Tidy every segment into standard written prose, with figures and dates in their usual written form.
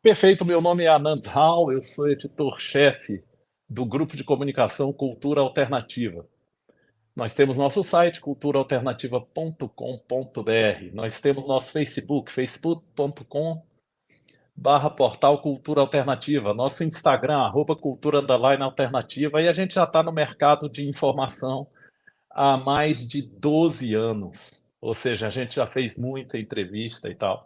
Perfeito, meu nome é Anand Rao, eu sou editor-chefe do grupo de comunicação Cultura Alternativa. Nós temos nosso site culturaalternativa.com.br. Nós temos nosso Facebook, facebook.com/portal Cultura Alternativa. Nosso Instagram, @cultura_alternativa. E a gente já está no mercado de informação há mais de 12 anos. Ou seja, a gente já fez muita entrevista e tal.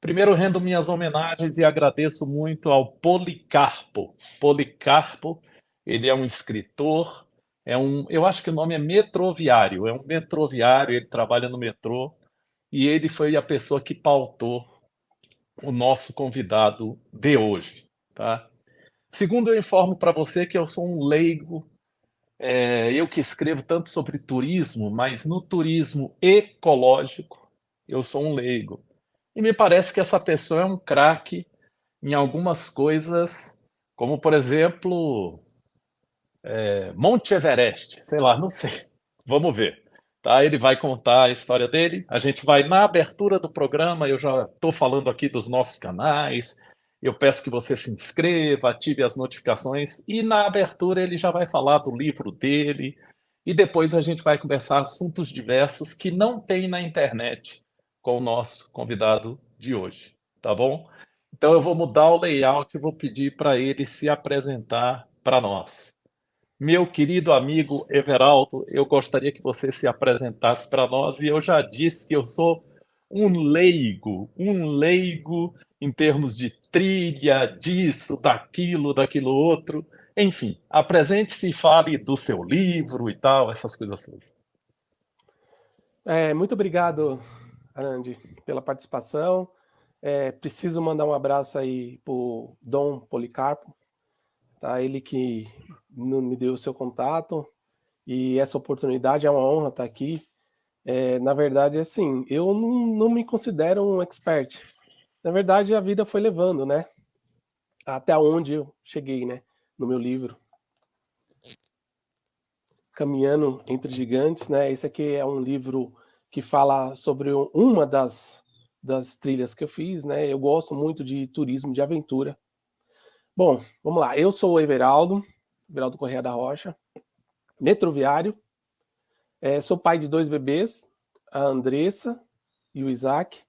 Primeiro, rendo minhas homenagens e agradeço muito ao Policarpo. Policarpo, ele é um escritor, eu acho que o nome é metroviário, é um metroviário, ele trabalha no metrô, e ele foi a pessoa que pautou o nosso convidado de hoje, tá? Segundo, eu informo para você que eu sou um leigo, eu que escrevo tanto sobre turismo, mas no turismo ecológico, eu sou um leigo. E me parece que essa pessoa é um craque em algumas coisas, como por exemplo, Monte Everest, sei lá, não sei. Vamos ver. Tá? Ele vai contar a história dele. A gente vai na abertura do programa. Eu já estou falando aqui dos nossos canais. Eu peço que você se inscreva, ative as notificações. E na abertura ele já vai falar do livro dele. E depois a gente vai conversar assuntos diversos que não tem na internet com o nosso convidado de hoje. Tá bom? Então eu vou mudar o layout e vou pedir para ele se apresentar para nós. Meu querido amigo Everaldo, eu gostaria que você se apresentasse para nós e eu já disse que eu sou um leigo em termos de trilha, disso, daquilo outro. Enfim, apresente-se e fale do seu livro e tal, essas coisas todas. Muito obrigado, Andy, pela participação. Preciso mandar um abraço aí pro Dom Policarpo, tá? Ele que me deu o seu contato e essa oportunidade, é uma honra estar aqui. Na verdade, assim, eu não me considero um expert. Na verdade, a vida foi levando, né? Até onde eu cheguei, né? No meu livro. Caminhando entre Gigantes, né? Esse aqui é um livro que fala sobre uma das trilhas que eu fiz, né? Eu gosto muito de turismo de aventura. Bom, vamos lá. Eu sou o Everaldo Corrêa da Rocha, metroviário. Sou pai de 2 bebês, a Andressa e o Isaac.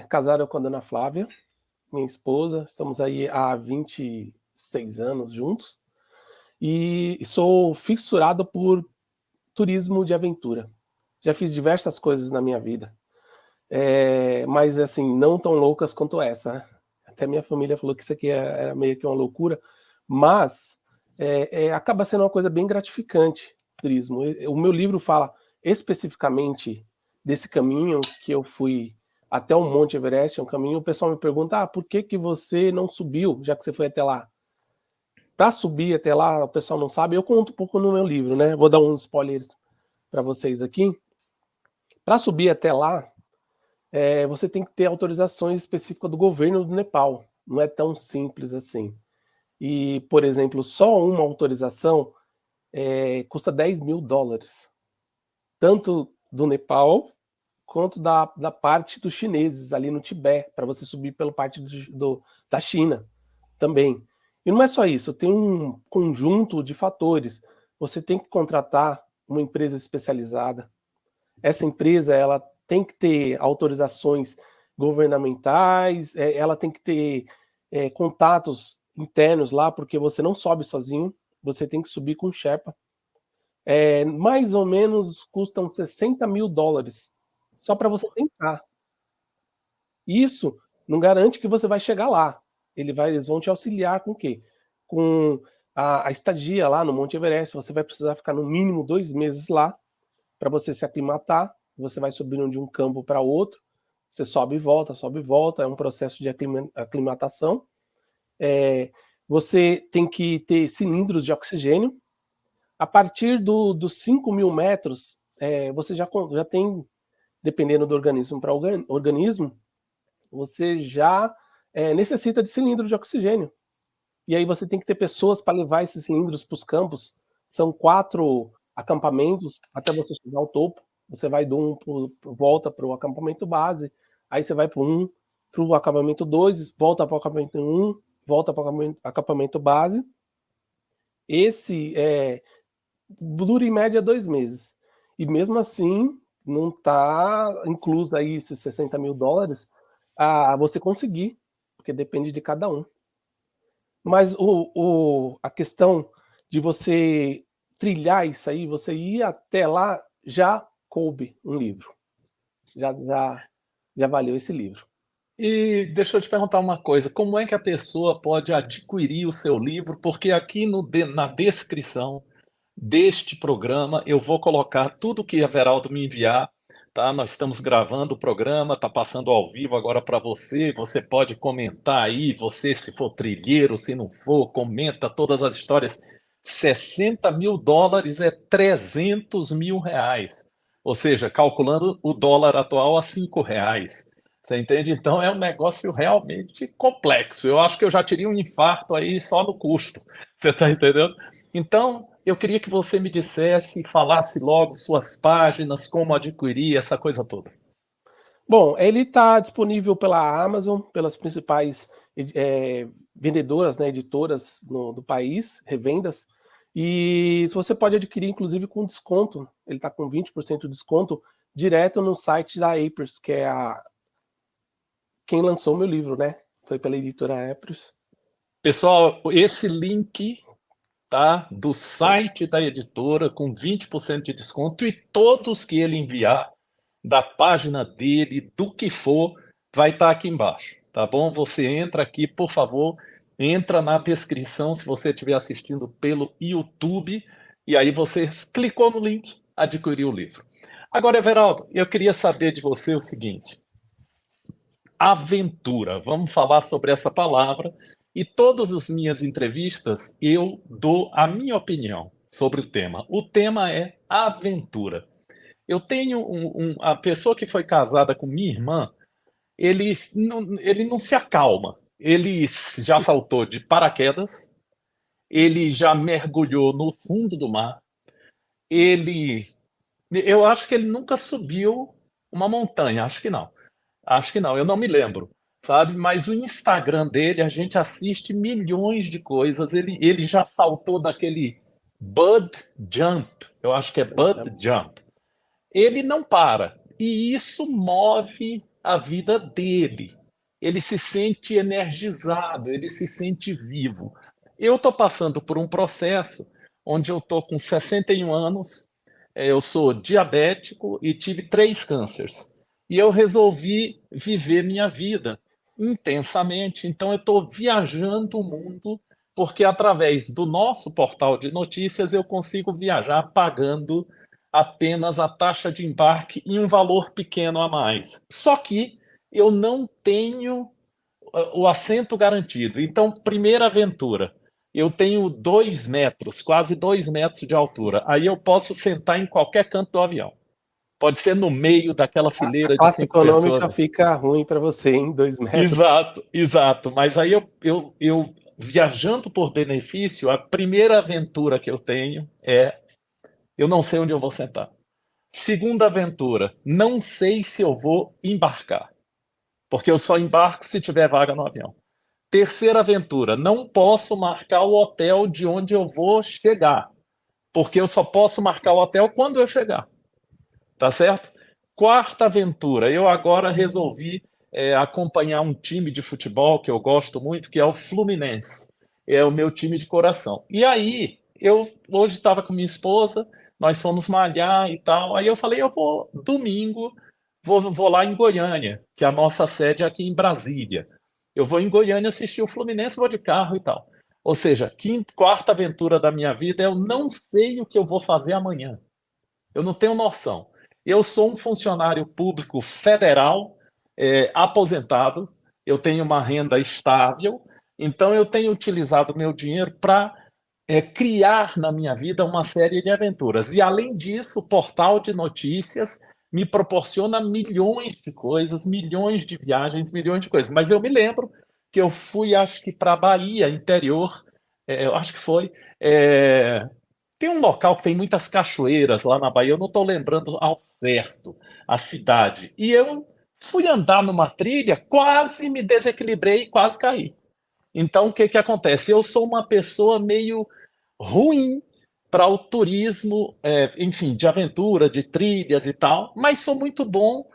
Casado com a dona Flávia, minha esposa. Estamos aí há 26 anos juntos. E sou fissurado por turismo de aventura. Já fiz diversas coisas na minha vida, mas assim, não tão loucas quanto essa, né? Até minha família falou que isso aqui era meio que uma loucura, mas acaba sendo uma coisa bem gratificante, o turismo. O meu livro fala especificamente desse caminho que eu fui até o Monte Everest, é um caminho. O pessoal me pergunta, por que você não subiu, já que você foi até lá? Para subir até lá, o pessoal não sabe, eu conto um pouco no meu livro, né? Vou dar uns spoilers para vocês aqui. Para subir até lá, você tem que ter autorizações específicas do governo do Nepal. Não é tão simples assim. E, por exemplo, só uma autorização custa $10.000. Tanto do Nepal quanto da parte dos chineses ali no Tibete, para você subir pela parte da China também. E não é só isso, tem um conjunto de fatores. Você tem que contratar uma empresa especializada. Essa empresa, ela tem que ter autorizações governamentais, ela tem que ter contatos internos lá, porque você não sobe sozinho, você tem que subir com Sherpa. Mais ou menos custam $60.000 só para você tentar. Isso não garante que você vai chegar lá. Eles vão te auxiliar com o quê? Com a estadia lá no Monte Everest. Você vai precisar ficar no mínimo 2 meses lá para você se aclimatar. Você vai subindo de um campo para outro. Você sobe e volta. É um processo de aclimatação. Você tem que ter cilindros de oxigênio. A partir dos 5.000 metros, você já tem, dependendo do organismo para organismo, você já necessita de cilindro de oxigênio. E aí você tem que ter pessoas para levar esses cilindros para os campos. São 4 acampamentos até você chegar ao topo. Você vai volta para o acampamento base, aí você vai para para o acampamento 2, volta para o acampamento 1, volta para o acampamento base. Esse dura em média 2 meses. E mesmo assim, não está incluso aí esses $60 mil a você conseguir, porque depende de cada um. Mas a questão de você trilhar isso aí, você ir até lá, já coube um livro. Já valeu esse livro. E deixa eu te perguntar uma coisa, como é que a pessoa pode adquirir o seu livro? Porque aqui na descrição deste programa eu vou colocar tudo que a Everaldo me enviar, tá? Nós estamos gravando o programa, tá passando ao vivo agora para você. Você pode comentar aí, você se for trilheiro, se não for, comenta todas as histórias. $60 mil é R$ 300 mil. Ou seja, calculando o dólar atual a R$ 5. Você entende? Então é um negócio realmente complexo. Eu acho que eu já teria um infarto aí só no custo. Você está entendendo? Então, eu queria que você me dissesse, falasse logo suas páginas, como adquirir, essa coisa toda. Bom, ele está disponível pela Amazon, pelas principais vendedoras, né, editoras do país, revendas. E você pode adquirir, inclusive, com desconto. Ele está com 20% de desconto direto no site da Apers, que é quem lançou meu livro, né? Foi pela editora Apers. Pessoal, esse link tá do site da editora com 20% de desconto e todos que ele enviar da página dele, do que for, vai estar aqui embaixo, tá bom? Você entra aqui, por favor, entra na descrição se você estiver assistindo pelo YouTube e aí você clicou no link, adquiriu o livro. Agora, Everaldo, eu queria saber de você o seguinte: aventura. Vamos falar sobre essa palavra. E todas as minhas entrevistas eu dou a minha opinião sobre o tema. O tema é aventura. Eu tenho a pessoa que foi casada com minha irmã, ele não se acalma. Ele já saltou de paraquedas, ele já mergulhou no fundo do mar, eu acho que ele nunca subiu uma montanha, acho que não. Acho que não, eu não me lembro, sabe? Mas o Instagram dele, a gente assiste milhões de coisas. Ele já saltou daquele Bud Jump, eu acho que é Bud Jump. Ele não para. E isso move a vida dele. Ele se sente energizado, ele se sente vivo. Eu estou passando por um processo onde eu estou com 61 anos, eu sou diabético e tive 3 cânceres. E eu resolvi viver minha vida intensamente. Então eu estou viajando o mundo, porque através do nosso portal de notícias eu consigo viajar pagando apenas a taxa de embarque e um valor pequeno a mais. Só que eu não tenho o assento garantido. Então, primeira aventura, eu tenho 2 metros, quase 2 metros de altura. Aí eu posso sentar em qualquer canto do avião. Pode ser no meio daquela A fileira de classe 5 pessoas. econômica fica ruim para você, em 2 metros. Exato, exato. Mas aí eu viajando por benefício, a primeira aventura que eu tenho é eu não sei onde eu vou sentar. Segunda aventura, não sei se eu vou embarcar, porque eu só embarco se tiver vaga no avião. Terceira aventura, não posso marcar o hotel de onde eu vou chegar, porque eu só posso marcar o hotel quando eu chegar. Tá certo? Quarta aventura, eu agora resolvi acompanhar um time de futebol que eu gosto muito, que é o Fluminense. É o meu time de coração. E aí, eu hoje estava com minha esposa, nós fomos malhar e tal. Aí eu falei, eu vou domingo, vou lá em Goiânia, que a nossa sede é aqui em Brasília. Eu vou em Goiânia assistir o Fluminense, vou de carro e tal. Ou seja, quarta aventura da minha vida, eu não sei o que eu vou fazer amanhã. Eu não tenho noção. Eu sou um funcionário público federal, aposentado, eu tenho uma renda estável, então eu tenho utilizado meu dinheiro para criar na minha vida uma série de aventuras. E além disso, o portal de notícias me proporciona milhões de coisas, milhões de viagens, milhões de coisas. Mas eu me lembro que eu fui, acho que para a Bahia, interior, eu acho que foi, tem um local que tem muitas cachoeiras lá na Bahia, eu não estou lembrando ao certo a cidade. E eu Fui andar numa trilha, quase me desequilibrei, quase caí. Então, o que que acontece? Eu sou uma pessoa meio ruim para o turismo, enfim, de aventura, de trilhas e tal, mas sou muito bom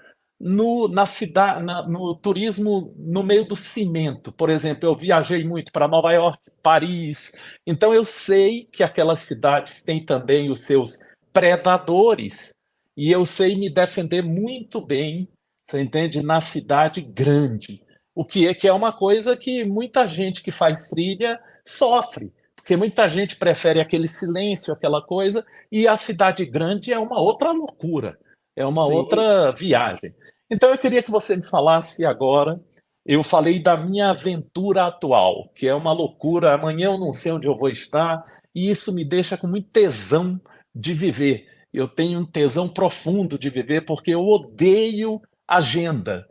na cidade, no turismo no meio do cimento. Por exemplo, eu viajei muito para Nova York, Paris, então eu sei que aquelas cidades têm também os seus predadores e eu sei me defender muito bem, você entende, na cidade grande. O que é uma coisa que muita gente que faz trilha sofre, porque muita gente prefere aquele silêncio, aquela coisa, e a cidade grande é uma outra loucura, é uma Sim, outra viagem. Então eu queria que você me falasse agora. Eu falei da minha aventura atual, que é uma loucura. Amanhã eu não sei onde eu vou estar, e isso me deixa com muito tesão de viver. Eu tenho um tesão profundo de viver, porque eu odeio agenda.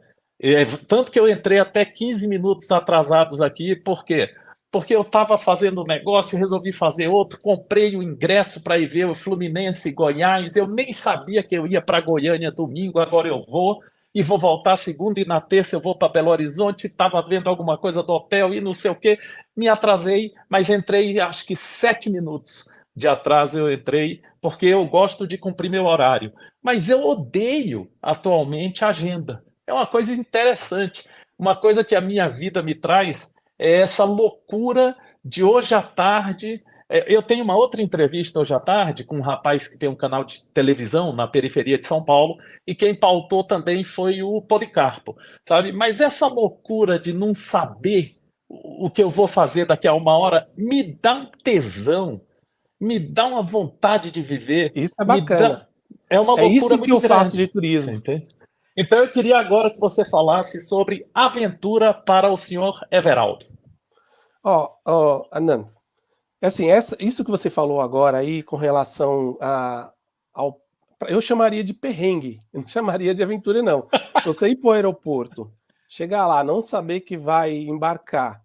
Tanto que eu entrei até 15 minutos atrasados aqui, por quê? Porque eu estava fazendo um negócio, resolvi fazer outro, comprei o ingresso para ir ver o Fluminense e Goiás, eu nem sabia que eu ia para Goiânia domingo, agora eu vou, e vou voltar segunda e na terça eu vou para Belo Horizonte, estava vendo alguma coisa do hotel e não sei o quê, me atrasei, mas entrei acho que 7 minutos de atraso eu entrei, porque eu gosto de cumprir meu horário, mas eu odeio atualmente a agenda. É uma coisa interessante. Uma coisa que a minha vida me traz é essa loucura de hoje à tarde. Eu tenho uma outra entrevista hoje à tarde com um rapaz que tem um canal de televisão na periferia de São Paulo, e quem pautou também foi o Policarpo, sabe? Mas essa loucura de não saber o que eu vou fazer daqui a uma hora me dá um tesão, me dá uma vontade de viver, isso é me bacana. dá. É uma É loucura isso que muito eu faço de grande. turismo. Você entende? Então eu queria agora que você falasse sobre aventura para o senhor Everaldo. Anand, é assim, isso que você falou agora aí com relação ao. Eu chamaria de perrengue, eu não chamaria de aventura, não. Você ir para o aeroporto, chegar lá, não saber que vai embarcar,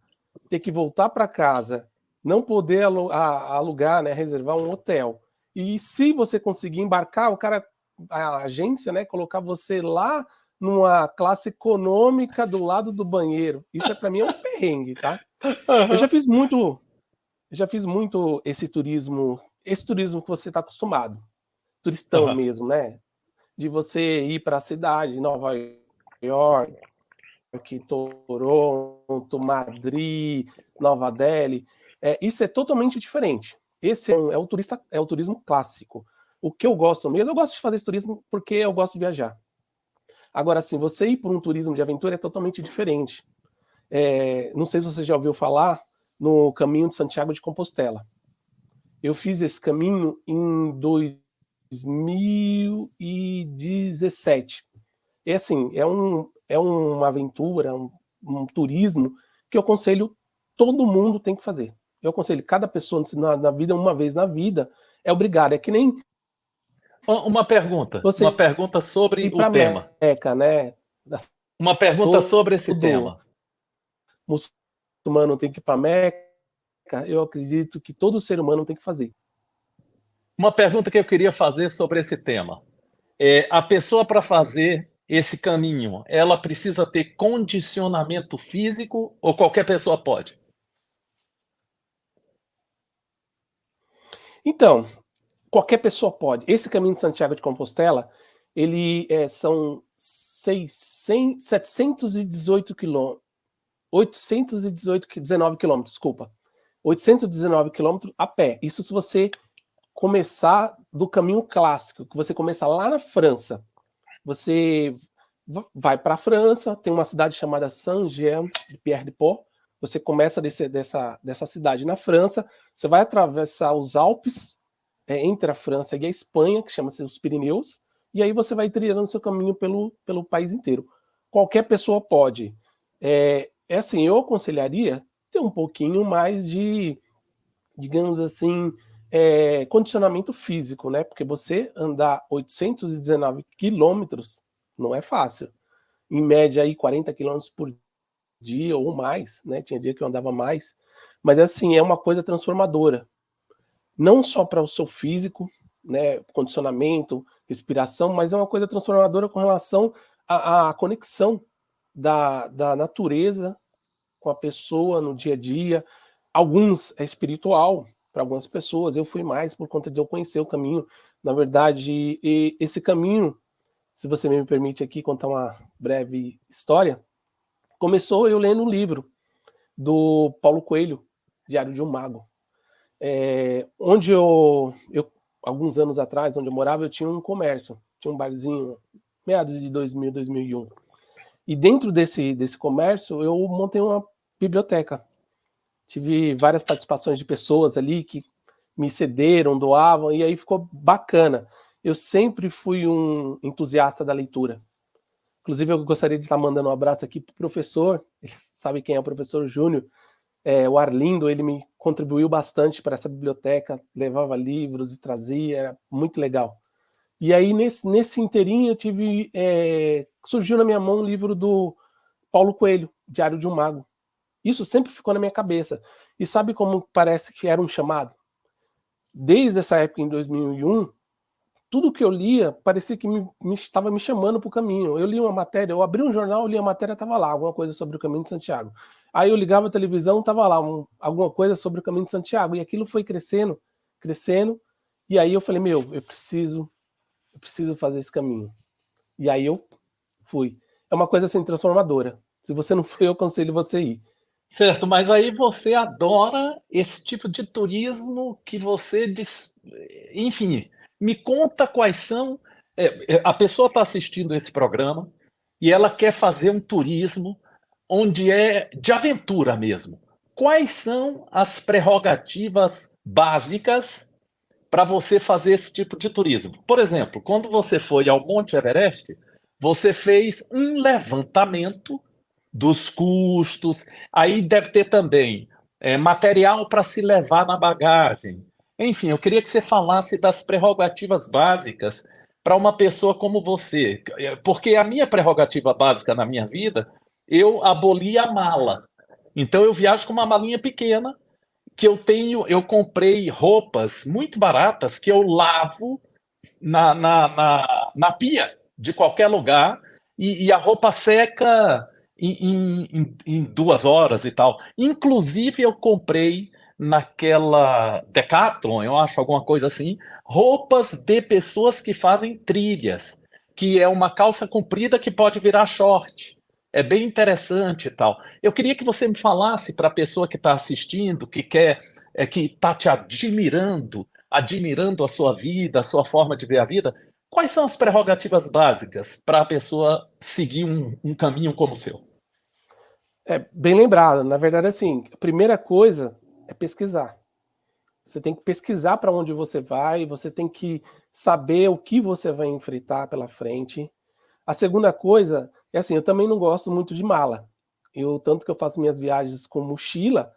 ter que voltar para casa, não poder alugar, né, reservar um hotel. E se você conseguir embarcar, a agência, né, colocar você lá numa classe econômica do lado do banheiro. Isso para mim é um perrengue, tá? Eu já Aham, fiz muito já fiz muito esse turismo que você está acostumado, turistão aham. mesmo, né? De você ir para a cidade, Nova York, Toronto, Madrid, Nova Delhi. Isso é totalmente diferente. Esse é o turismo clássico. O que eu gosto mesmo, eu gosto de fazer esse turismo porque eu gosto de viajar. Agora, assim, você ir por um turismo de aventura é totalmente diferente. Não sei se você já ouviu falar no Caminho de Santiago de Compostela. Eu fiz esse caminho em 2017. É assim, é uma aventura, um turismo que eu aconselho todo mundo tem que fazer. Eu aconselho cada pessoa na vida, uma vez na vida, é obrigado. É que nem Uma você pergunta sobre ir o para tema. Meca, né? Uma pergunta sobre esse Todo tema. muçulmano tem que ir para Meca. Eu acredito que todo ser humano tem que fazer. Uma pergunta que eu queria fazer sobre esse tema. A pessoa para fazer esse caminho, ela precisa ter condicionamento físico ou qualquer pessoa pode? Então, qualquer pessoa pode. Esse caminho de Santiago de Compostela, são 718 quilômetros, 819 quilômetros, desculpa. 819 quilômetros a pé. Isso se você começar do caminho clássico, que você começa lá na França. Você vai para a França, tem uma cidade chamada Saint-Jean-de-Pierre-de-Port. Você começa dessa cidade na França, você vai atravessar os Alpes, entre a França e a Espanha, que chama-se os Pirineus, e aí você vai trilhando seu caminho pelo país inteiro. Qualquer pessoa pode. Assim, eu aconselharia ter um pouquinho mais de, digamos assim, condicionamento físico, né? Porque você andar 819 quilômetros não é fácil. Em média, aí 40 quilômetros por dia ou mais, né? Tinha dia que eu andava mais. Mas, assim, é uma coisa transformadora. Não só para o seu físico, né? Condicionamento, respiração, mas é uma coisa transformadora com relação a conexão da natureza com a pessoa no dia a dia. Alguns é espiritual para algumas pessoas, eu fui mais por conta de eu conhecer o caminho. Na verdade, esse caminho, se você me permite aqui contar uma breve história, começou eu lendo um livro do Paulo Coelho, Diário de um Mago. Onde eu, alguns anos atrás, onde eu morava, eu tinha um comércio, tinha um barzinho, meados de 2000, 2001. E dentro desse comércio, eu montei uma biblioteca. Tive várias participações de pessoas ali que me cederam, doavam, e aí ficou bacana. Eu sempre fui um entusiasta da leitura. Inclusive, eu gostaria de estar mandando um abraço aqui para o professor, sabe quem é o professor Júnior, o Arlindo, ele me contribuiu bastante para essa biblioteca, levava livros e trazia, era muito legal. E aí, nesse inteirinho, eu tive. Surgiu na minha mão um livro do Paulo Coelho, Diário de um Mago. Isso sempre ficou na minha cabeça. E sabe como parece que era um chamado? Desde essa época, em 2001, tudo que eu lia parecia que estava me chamando para o caminho. Eu li uma matéria, eu abri um jornal, li a matéria, estava lá, alguma coisa sobre o caminho de Santiago. Aí eu ligava a televisão, estava lá, alguma coisa sobre o caminho de Santiago. E aquilo foi crescendo, crescendo. E aí eu falei, eu preciso fazer esse caminho. E aí eu fui. É uma coisa assim transformadora. Se você não foi, eu aconselho você ir. Certo, mas aí você adora esse tipo de turismo que você diz. Enfim, me conta quais são. A pessoa está assistindo esse programa e ela quer fazer um turismo onde é de aventura mesmo. Quais são as prerrogativas básicas para você fazer esse tipo de turismo? Por exemplo, quando você foi ao Monte Everest, você fez um levantamento dos custos, aí deve ter também material para se levar na bagagem. Enfim, eu queria que você falasse das prerrogativas básicas para uma pessoa como você, porque a minha prerrogativa básica na minha vida, eu aboli a mala. Então eu viajo com uma malinha pequena que eu comprei roupas muito baratas que eu lavo na pia de qualquer lugar e a roupa seca em 2 horas e tal. Inclusive, eu comprei naquela Decathlon, eu acho, alguma coisa assim, roupas de pessoas que fazem trilhas, que é uma calça comprida que pode virar short. É bem interessante e tal. Eu queria que você me falasse para a pessoa que está assistindo, que quer, que está te admirando a sua vida, a sua forma de ver a vida, quais são as prerrogativas básicas para a pessoa seguir um caminho como o seu? Bem lembrado. Na verdade, assim, a primeira coisa é pesquisar. Você tem que pesquisar para onde você vai, você tem que saber o que você vai enfrentar pela frente. A segunda coisa é assim, eu também não gosto muito de mala. Tanto que eu faço minhas viagens com mochila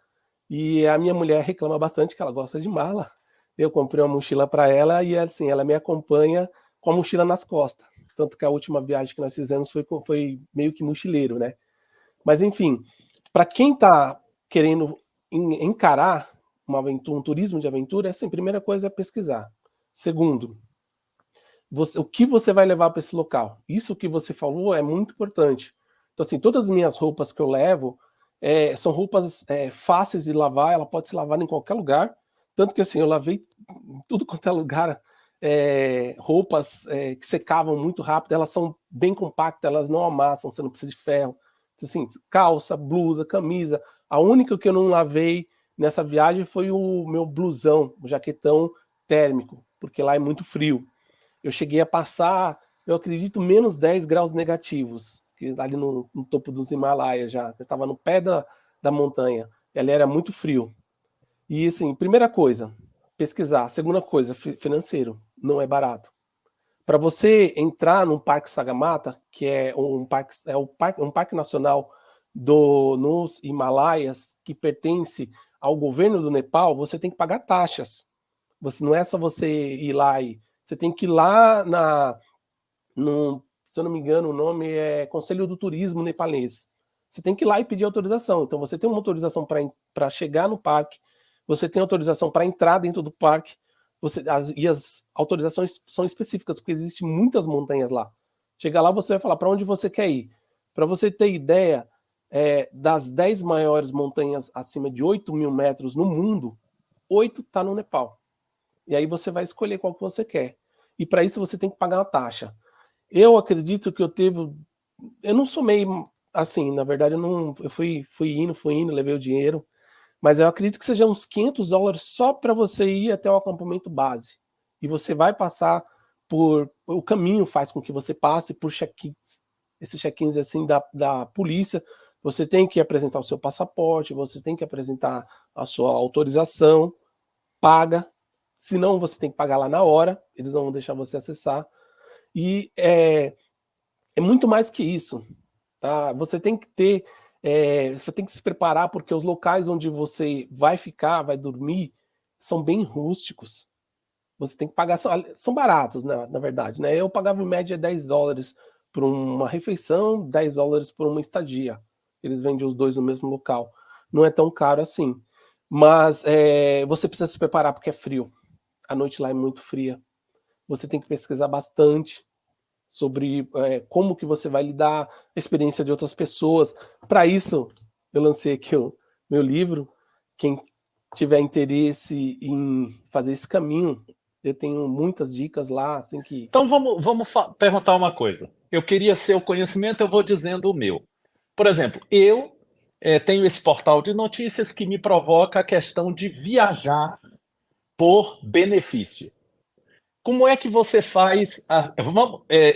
e a minha mulher reclama bastante que ela gosta de mala. Eu comprei uma mochila para ela e assim, ela me acompanha com a mochila nas costas. Tanto que a última viagem que nós fizemos foi meio que mochileiro, né? Mas enfim, para quem está querendo encarar um turismo de aventura, assim, a primeira coisa é pesquisar. Segundo, o que você vai levar para esse local? Isso que você falou é muito importante. Então, assim, todas as minhas roupas que eu levo são roupas fáceis de lavar, ela pode ser lavada em qualquer lugar. Tanto que, assim, eu lavei tudo quanto é lugar, roupas que secavam muito rápido, elas são bem compactas, elas não amassam, você não precisa de ferro. Assim, calça, blusa, camisa. A única que eu não lavei nessa viagem foi o meu blusão, o jaquetão térmico, porque lá é muito frio. Eu cheguei a passar, eu acredito, menos 10 graus negativos, ali no topo dos Himalaias já. Eu estava no pé da montanha. Ela era muito frio. E assim, primeira coisa, pesquisar. Segunda coisa, financeiro. Não é barato. Para você entrar no Parque Sagamata, que é um parque nacional nos Himalaias, que pertence ao governo do Nepal, você tem que pagar taxas. Não é só você ir lá e você tem que ir lá se eu não me engano, o nome é Conselho do Turismo Nepalês. Você tem que ir lá e pedir autorização. Então você tem uma autorização para chegar no parque, você tem autorização para entrar dentro do parque, e as autorizações são específicas, porque existem muitas montanhas lá. Chega lá, você vai falar para onde você quer ir. Para você ter ideia, das 10 maiores montanhas acima de 8.000 metros no mundo, 8 está no Nepal. E aí você vai escolher qual que você quer. E para isso você tem que pagar uma taxa. Eu acredito que eu não sou meio assim, na verdade eu fui indo, levei o dinheiro, mas eu acredito que seja uns $500 só para você ir até o acampamento base. E você vai passar o caminho faz com que você passe por check-ins. Esses check-ins assim da polícia, você tem que apresentar o seu passaporte, você tem que apresentar a sua autorização, paga, senão você tem que pagar lá na hora, eles não vão deixar você acessar. E é muito mais que isso, tá? Você tem que se preparar, porque os locais onde você vai ficar, vai dormir, são bem rústicos. Você tem que pagar, são baratos, na verdade, né? Eu pagava em média $10 por uma refeição, $10 por uma estadia. Eles vendem os dois no mesmo local. Não é tão caro assim. Mas você precisa se preparar porque é frio. A noite lá é muito fria. Você tem que pesquisar bastante sobre como que você vai lidar, a experiência de outras pessoas. Para isso, eu lancei aqui o meu livro. Quem tiver interesse em fazer esse caminho, eu tenho muitas dicas lá, assim que... Então vamos perguntar uma coisa. Eu queria seu conhecimento, eu vou dizendo o meu. Por exemplo, eu tenho esse portal de notícias que me provoca a questão de viajar por benefício. Como é que você faz?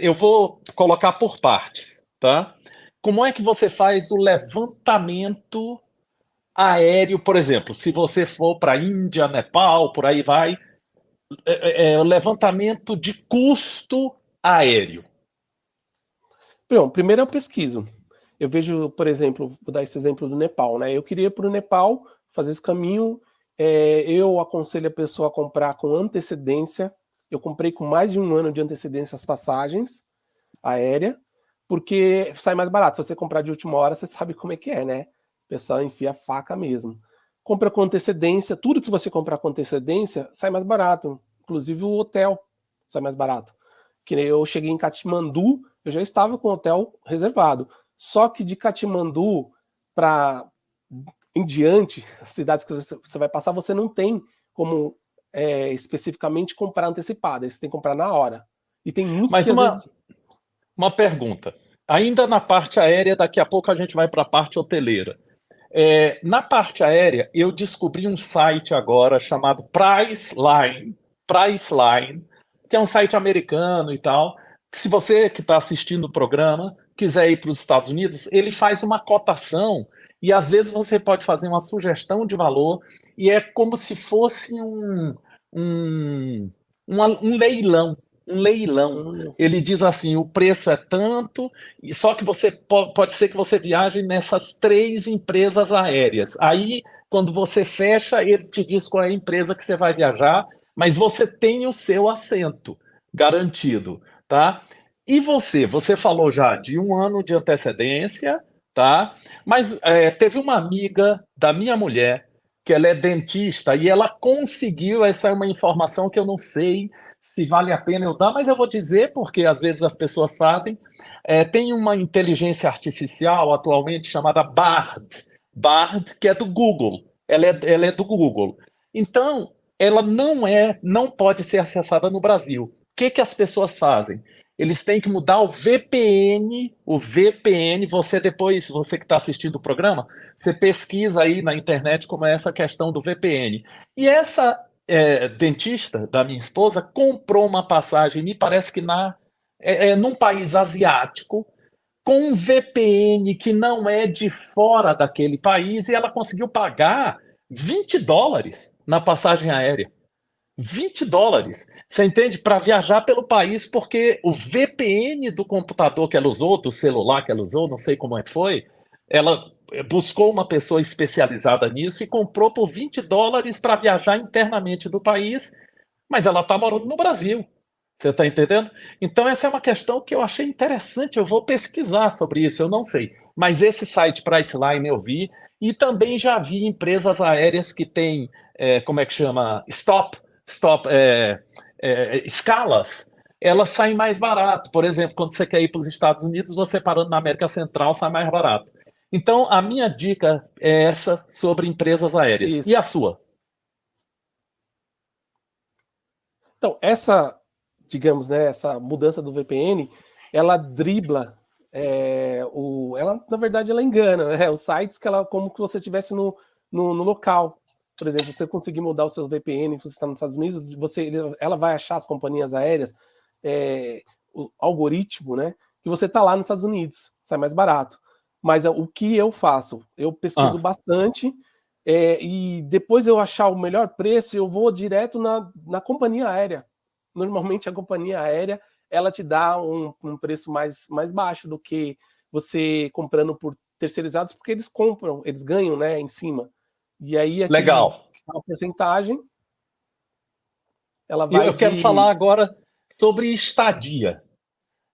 Eu vou colocar por partes, tá? Como é que você faz o levantamento aéreo, por exemplo, se você for para a Índia, Nepal, por aí vai, o levantamento de custo aéreo. Bom, primeiro eu pesquiso. Eu vejo, por exemplo, vou dar esse exemplo do Nepal, né? Eu queria ir para o Nepal, fazer esse caminho. Eu aconselho a pessoa a comprar com antecedência. Eu comprei com mais de um ano de antecedência as passagens aéreas, porque sai mais barato. Se você comprar de última hora, você sabe como é que é, né? O pessoal enfia a faca mesmo. Compra com antecedência, tudo que você comprar com antecedência sai mais barato. Inclusive o hotel sai mais barato. Que eu cheguei em Katmandu, eu já estava com o hotel reservado. Só que de Katmandu para em diante, as cidades que você vai passar, você não tem como especificamente comprar antecipada, você tem que comprar na hora. E tem muitos Mas que às vezes... uma pergunta. Ainda na parte aérea, daqui a pouco a gente vai para a parte hoteleira. Na parte aérea, eu descobri um site agora chamado Priceline, que é um site americano e tal. Que se você que está assistindo o programa quiser ir para os Estados Unidos, ele faz uma cotação e às vezes você pode fazer uma sugestão de valor e é como se fosse um, um leilão. Um leilão. Ele diz assim: o preço é tanto, só que você pode ser que você viaje nessas 3 empresas aéreas. Aí, quando você fecha, ele te diz qual é a empresa que você vai viajar, mas você tem o seu assento garantido, tá? E você falou já de um ano de antecedência, tá? Mas teve uma amiga da minha mulher que ela é dentista e ela conseguiu, essa é uma informação que eu não sei se vale a pena eu dar, mas eu vou dizer porque às vezes as pessoas fazem. Tem uma inteligência artificial atualmente chamada Bard, que é do Google. Ela é do Google. Então, ela não pode ser acessada no Brasil. O que as pessoas fazem? Eles têm que mudar o VPN. O VPN, você que está assistindo o programa, você pesquisa aí na internet como é essa questão do VPN. E essa dentista da minha esposa comprou uma passagem, me parece que num país asiático, com um VPN que não é de fora daquele país, e ela conseguiu pagar $20 na passagem aérea. $20. Você entende? Para viajar pelo país, porque o VPN do computador que ela usou, do celular que ela usou, não sei como é que foi, ela buscou uma pessoa especializada nisso e comprou por $20 para viajar internamente do país, mas ela está morando no Brasil. Você está entendendo? Então, essa é uma questão que eu achei interessante. Eu vou pesquisar sobre isso, eu não sei. Mas esse site Priceline eu vi, e também já vi empresas aéreas que têm, como é que chama? Escalas. elas saem mais barato. Por exemplo, quando você quer ir para os Estados Unidos, você parando na América Central sai mais barato. Então, a minha dica é essa sobre empresas aéreas. E Isso. a sua? Então, essa, digamos, né, essa mudança do VPN, ela dribla, ela, na verdade, ela engana, né, os sites que ela, como que você estivesse no local. Por exemplo, você conseguir mudar o seu VPN, se você está nos Estados Unidos, ela vai achar as companhias aéreas, o algoritmo, né, que você está lá nos Estados Unidos, sai mais barato. Mas o que eu faço? Eu pesquiso bastante, e depois eu achar o melhor preço, eu vou direto na companhia aérea. Normalmente a companhia aérea ela te dá um preço mais baixo do que você comprando por terceirizados, porque eles compram, eles ganham, né, em cima. E aí Legal. aquela porcentagem ela E vai eu quero falar de. agora sobre estadia,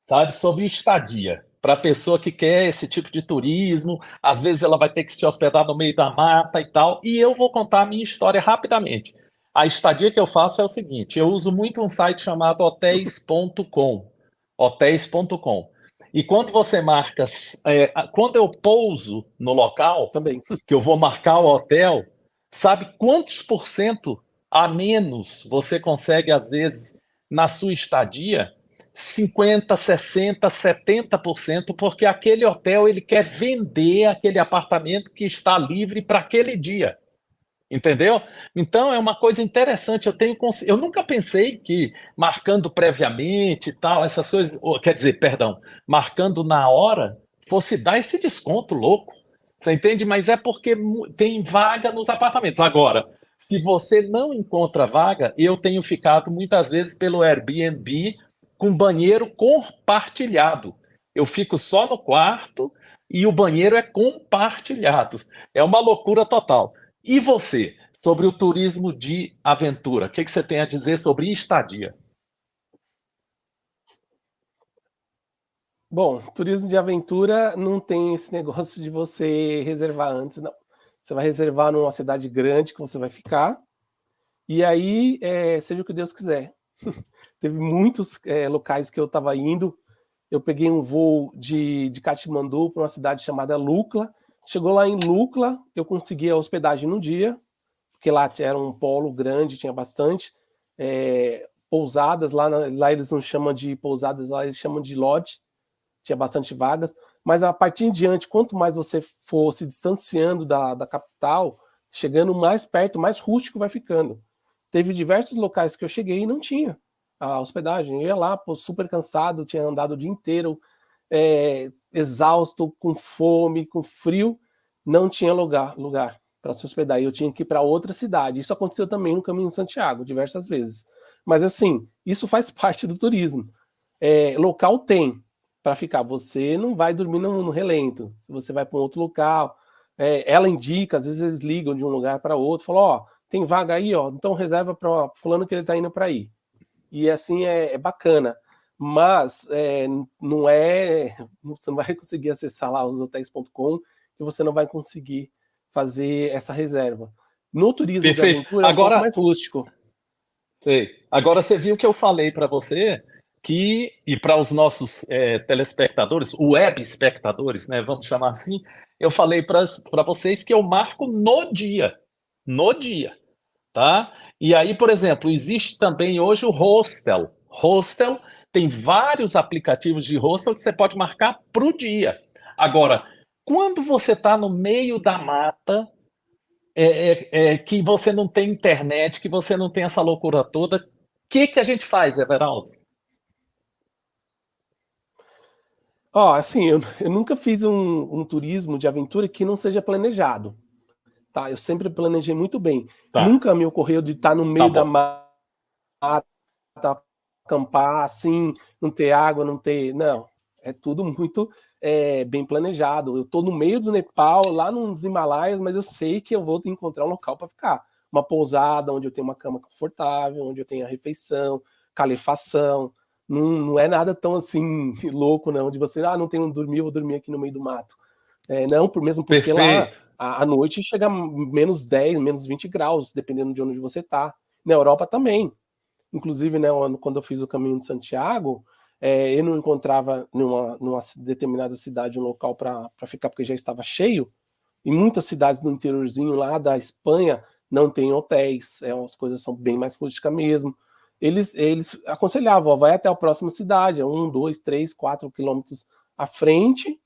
sabe? Sobre estadia. Para a pessoa que quer esse tipo de turismo, às vezes ela vai ter que se hospedar no meio da mata e tal. E eu vou contar a minha história rapidamente. A estadia que eu faço é o seguinte: eu uso muito um site chamado hotéis.com. Hotéis.com. E quando você marca, quando eu pouso no local, Também. que eu vou marcar o hotel, sabe quantos por cento a menos você consegue, às vezes, na sua estadia? 50, 60, 70%, porque aquele hotel ele quer vender aquele apartamento que está livre para aquele dia. Entendeu? Então é uma coisa interessante. Eu nunca pensei que marcando previamente e tal, essas coisas, quer dizer, perdão, marcando na hora, fosse dar esse desconto louco. Você entende? Mas é porque tem vaga nos apartamentos. Agora, se você não encontra vaga, eu tenho ficado muitas vezes pelo Airbnb com banheiro compartilhado. Eu fico só no quarto e o banheiro é compartilhado. É uma loucura total. E você, sobre o turismo de aventura, o que você tem a dizer sobre estadia? Bom, turismo de aventura não tem esse negócio de você reservar antes, não. Você vai reservar numa cidade grande que você vai ficar, e aí seja o que Deus quiser. Teve muitos locais que eu estava indo. Eu peguei um voo de Katmandu para uma cidade chamada Lukla. Chegou lá em Lukla, eu consegui a hospedagem no dia, porque lá era um polo grande, tinha bastante pousadas. Lá eles não chamam de pousadas, lá eles chamam de lodge. Tinha bastante vagas. Mas a partir em diante, quanto mais você for se distanciando da capital, chegando mais perto, mais rústico vai ficando. Teve diversos locais que eu cheguei e não tinha a hospedagem. Eu ia lá, pô, super cansado, tinha andado o dia inteiro, exausto, com fome, com frio, não tinha lugar para se hospedar. E eu tinha que ir para outra cidade. Isso aconteceu também no Caminho de Santiago, diversas vezes. Mas assim, isso faz parte do turismo. Local tem para ficar. Você não vai dormir no relento. Se você vai para um outro local, ela indica, às vezes eles ligam de um lugar para outro, falam, ó, tem vaga aí, ó, então reserva para fulano que ele está indo para aí. E assim é bacana. Mas não você não vai conseguir acessar lá os hotéis.com e você não vai conseguir fazer essa reserva. No turismo de Perfeito. aventura é um pouco Agora, mais rústico. sei. Agora você viu que eu falei para você e para os nossos telespectadores, web espectadores, né, vamos chamar assim, eu falei para vocês que eu marco no dia, tá? E aí, por exemplo, existe também hoje o Hostel. Hostel tem vários aplicativos de hostel que você pode marcar para o dia. Agora, quando você está no meio da mata, que você não tem internet, que você não tem essa loucura toda, o que a gente faz, Everaldo? Ó, assim, eu nunca fiz um turismo de aventura que não seja planejado. Tá? Eu sempre planejei muito bem. Tá, Nunca me ocorreu de estar no tá meio da bom. mata, acampar assim, não ter água, não ter. Não. É tudo muito bem planejado. Eu estou no meio do Nepal, lá nos Himalaias, mas eu sei que eu vou encontrar um local para ficar. Uma pousada onde eu tenho uma cama confortável, onde eu tenho a refeição, calefação. Não é nada tão assim louco, não, de você, não tenho onde dormir, vou dormir aqui no meio do mato. Não, mesmo porque lá Perfeito. à noite chega a -10, -20 graus, dependendo de onde você está. Na Europa também. Inclusive, né, quando eu fiz o Caminho de Santiago, eu não encontrava numa determinada cidade um local para ficar, porque já estava cheio. Em muitas cidades do interiorzinho lá da Espanha não tem hotéis, as coisas são bem mais rústicas mesmo. Eles aconselhavam, vai até a próxima cidade, 1, 2, 3, 4 quilômetros à frente,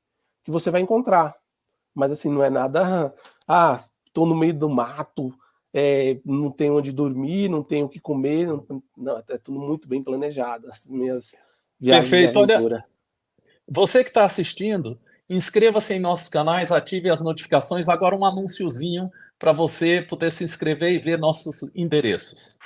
que você vai encontrar. Mas assim, não é nada, tô no meio do mato, não tenho onde dormir, não tenho o que comer, não, é tudo muito bem planejado, as minhas viagens de Perfeito. Olha, aventura. você que está assistindo, inscreva-se em nossos canais, ative as notificações. Agora um anúnciozinho para você poder se inscrever e ver nossos endereços.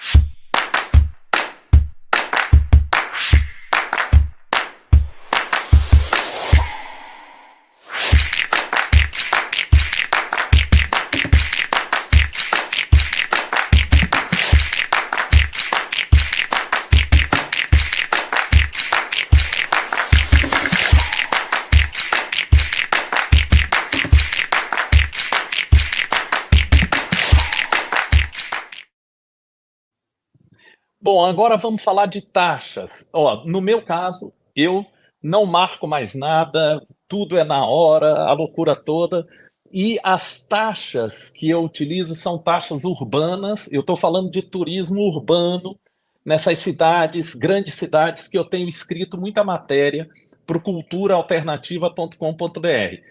Bom, agora vamos falar de taxas. Ó, no meu caso, eu não marco mais nada, tudo é na hora, a loucura toda. E as taxas que eu utilizo são taxas urbanas. Eu estou falando de turismo urbano nessas cidades, grandes cidades, que eu tenho escrito muita matéria para o culturaalternativa.com.br.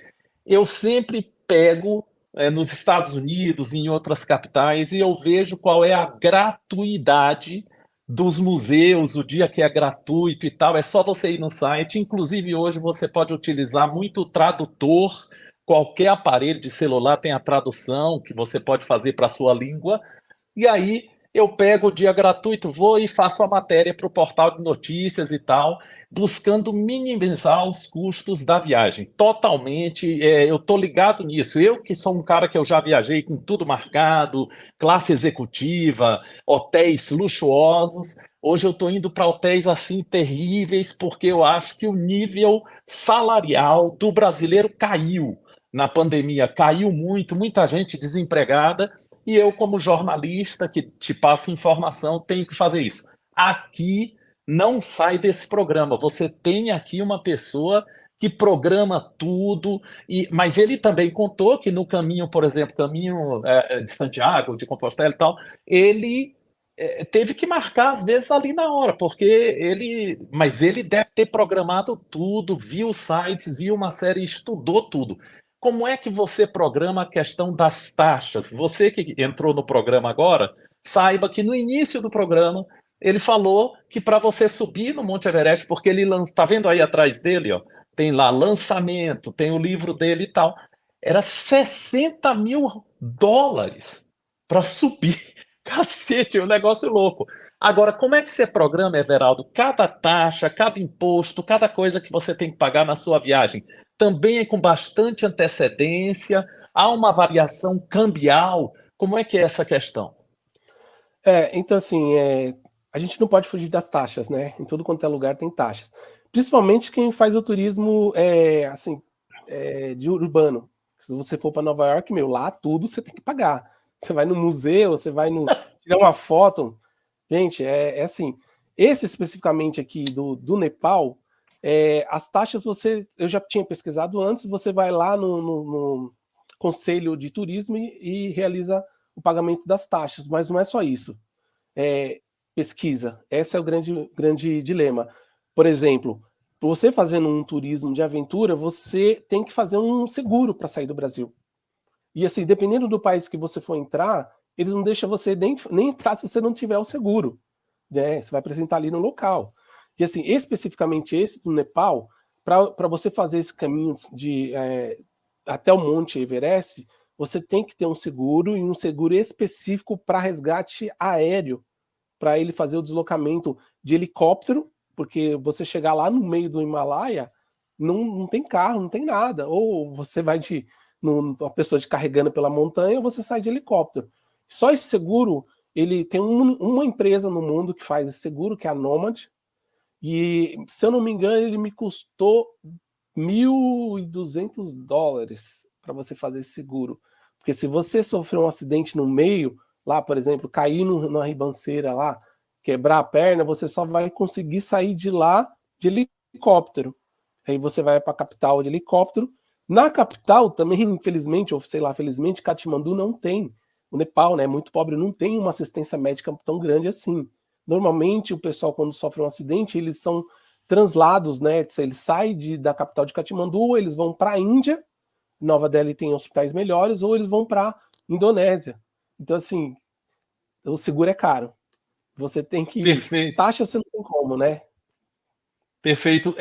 Eu sempre pego nos Estados Unidos, em outras capitais, e eu vejo qual é a gratuidade dos museus, o dia que é gratuito e tal. É só você ir no site. Inclusive, hoje você pode utilizar muito o tradutor. Qualquer aparelho de celular tem a tradução que você pode fazer para a sua língua. E aí eu pego o dia gratuito, vou e faço a matéria para o portal de notícias e tal, buscando minimizar os custos da viagem. Totalmente, eu estou ligado nisso. Eu que sou um cara que eu já viajei com tudo marcado, classe executiva, hotéis luxuosos. Hoje eu estou indo para hotéis assim terríveis, porque eu acho que o nível salarial do brasileiro caiu. Na pandemia caiu muito, muita gente desempregada, e eu, como jornalista que te passa informação, tenho que fazer isso. Aqui não sai desse programa. Você tem aqui uma pessoa que programa tudo, mas ele também contou que no caminho, por exemplo, caminho de Santiago, de Compostela e tal, ele teve que marcar às vezes ali na hora, mas ele deve ter programado tudo, viu sites, viu uma série, estudou tudo. Como é que você programa a questão das taxas? Você que entrou no programa agora, saiba que no início do programa ele falou que para você subir no Monte Everest, porque ele lança, tá vendo aí atrás dele, ó, tem lá lançamento, tem o livro dele e tal, era US$ 60.000 para subir. Cacete, é um negócio louco. Agora, como é que você programa, Everaldo, cada taxa, cada imposto, cada coisa que você tem que pagar na sua viagem? Também é com bastante antecedência, há uma variação cambial. Como é que é essa questão? Então assim, a gente não pode fugir das taxas, né? Em tudo quanto é lugar tem taxas. Principalmente quem faz o turismo assim, de urbano. Se você for para Nova York, lá tudo você tem que pagar. Você vai no museu, você vai tirar uma foto. Gente, assim. Esse especificamente aqui do Nepal, as taxas eu já tinha pesquisado antes, você vai lá no Conselho de Turismo e realiza o pagamento das taxas, mas não é só isso. Pesquisa, esse é o grande dilema. Por exemplo, você fazendo um turismo de aventura, você tem que fazer um seguro para sair do Brasil. E assim, dependendo do país que você for entrar, eles não deixam você nem entrar se você não tiver o seguro. Né? Você vai apresentar ali no local. E assim, especificamente esse do Nepal, para você fazer esse caminho até o Monte Everest, você tem que ter um seguro, e um seguro específico para resgate aéreo, para ele fazer o deslocamento de helicóptero, porque você chegar lá no meio do Himalaia, não tem carro, não tem nada. Ou você vai uma pessoa te carregando pela montanha, ou você sai de helicóptero. Só esse seguro, ele tem uma empresa no mundo que faz esse seguro, que é a Nomad, e se eu não me engano, ele me custou $1.200 para você fazer esse seguro. Porque se você sofrer um acidente no meio, lá, por exemplo, cair numa ribanceira lá, quebrar a perna, você só vai conseguir sair de lá de helicóptero. Aí você vai para a capital de helicóptero. Na capital também, infelizmente, ou sei lá, felizmente, Katmandu não tem. O Nepal, né, é muito pobre, não tem uma assistência médica tão grande assim. Normalmente, o pessoal, quando sofre um acidente, eles são translados, né? Eles saem da capital de Katmandu, eles vão para a Índia, Nova Delhi tem hospitais melhores, ou eles vão para Indonésia. Então, assim, o seguro é caro. Você tem que. Perfeito, Taxa você não tem como, né? perfeito.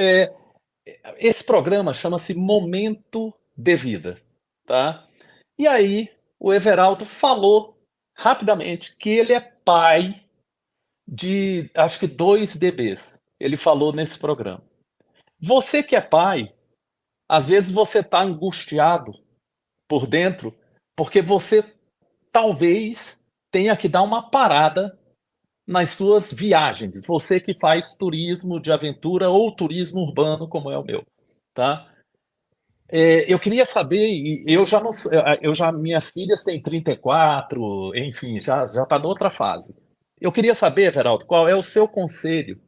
Esse programa chama-se Momento de Vida, tá? E aí, o Everaldo falou rapidamente que ele é pai de, acho que 2 bebês. Ele falou nesse programa. Você que é pai, às vezes você está angustiado por dentro, porque você talvez tenha que dar uma parada nas suas viagens. Você que faz turismo de aventura ou turismo urbano, como é o meu, tá? Eu queria saber, e eu já não, minhas filhas têm 34, enfim, já está noutra fase. Eu queria saber, Everaldo, qual é o seu conselho?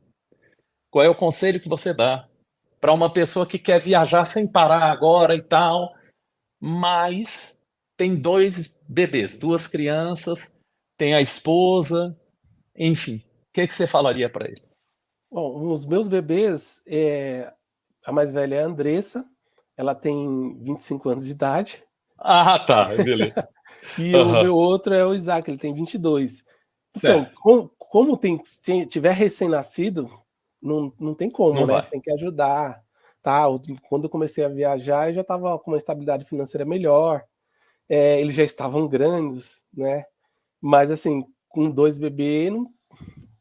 Qual é o conselho que você dá para uma pessoa que quer viajar sem parar agora e tal, mas tem 2 bebês, 2 crianças, tem a esposa, enfim. O que você falaria para ele? Bom, os meus bebês, a mais velha é a Andressa, ela tem 25 anos de idade, Ah, tá, beleza. e o Aham, meu outro é o Isaac, ele tem 22. Então, certo. como tiver recém-nascido, não tem como, Não né? vai. Você tem que ajudar, tá? Quando eu comecei a viajar, eu já estava com uma estabilidade financeira melhor, eles já estavam grandes, né? Mas assim, com 2 bebês,